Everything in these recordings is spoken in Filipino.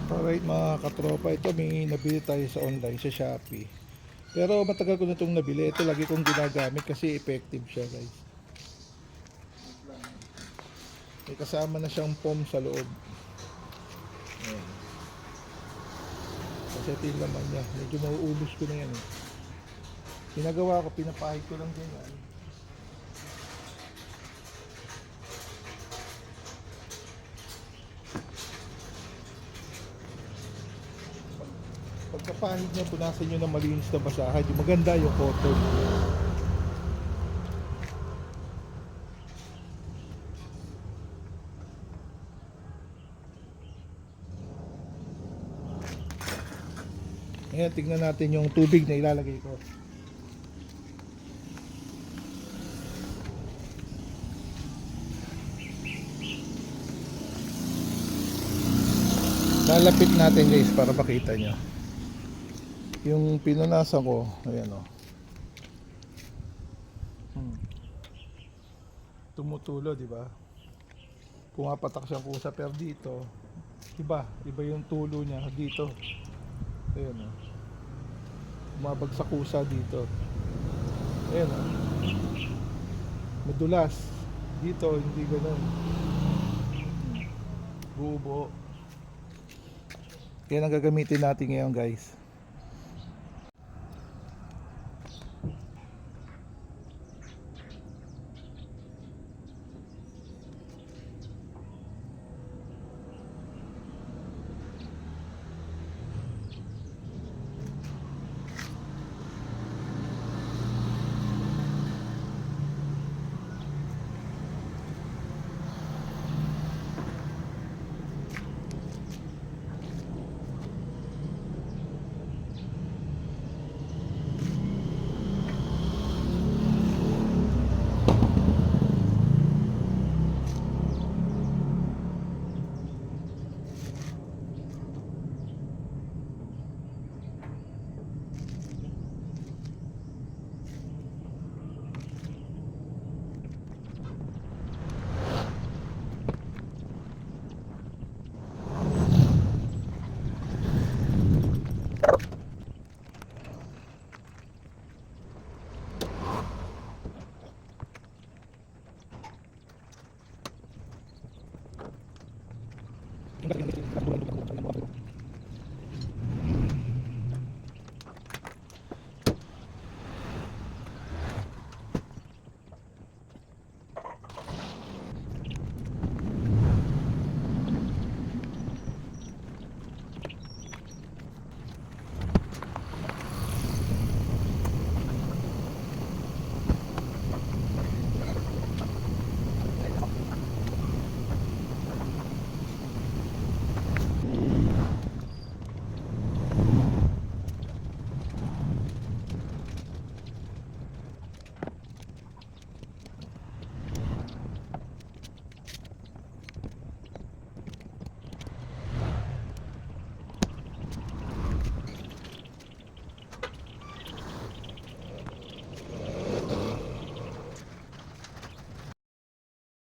Alright mga katropa, ito may nabili tayo sa online sa Shopee. Pero matagal ko na itong nabili. Ito lagi kong ginagamit kasi effective siya guys. May kasama na siyang foam sa loob. Ayan. Kasi ito yung laman niya. Medyo mauubos ko na yan. Ginagawa ko, pinapahid ko lang din yan. Pagkapahid niya, punasan nyo na malinis na basahan. Yung maganda yung cotton. Ngayon, tignan natin yung tubig na ilalagay ko. Lalapit natin guys para makita nyo. Yung pinunasan ko, ayan o. Tumutulo, di ba? Pumapatak siyang kusa, pero dito, iba yung tulo niya dito. Ayan o. Bumabagsak kusa dito. Ayan o. Madulas. Dito, hindi ganun. Buo-buo. Yan ang gagamitin natin ngayon guys.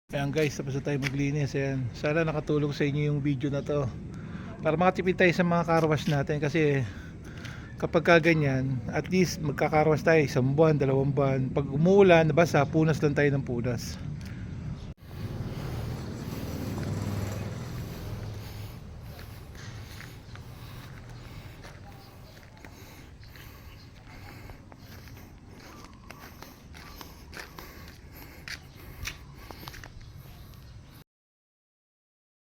Ayan guys, tapos na tayo maglinis. Ayan. Sana nakatulong sa inyo yung video na to para makatipid tayo sa mga car wash natin. Kasi kapag kaganyan, at least magka-car wash tayo 1 buwan, 2 buwan. Pag umuulan, nabasa, punas lang tayo ng punas.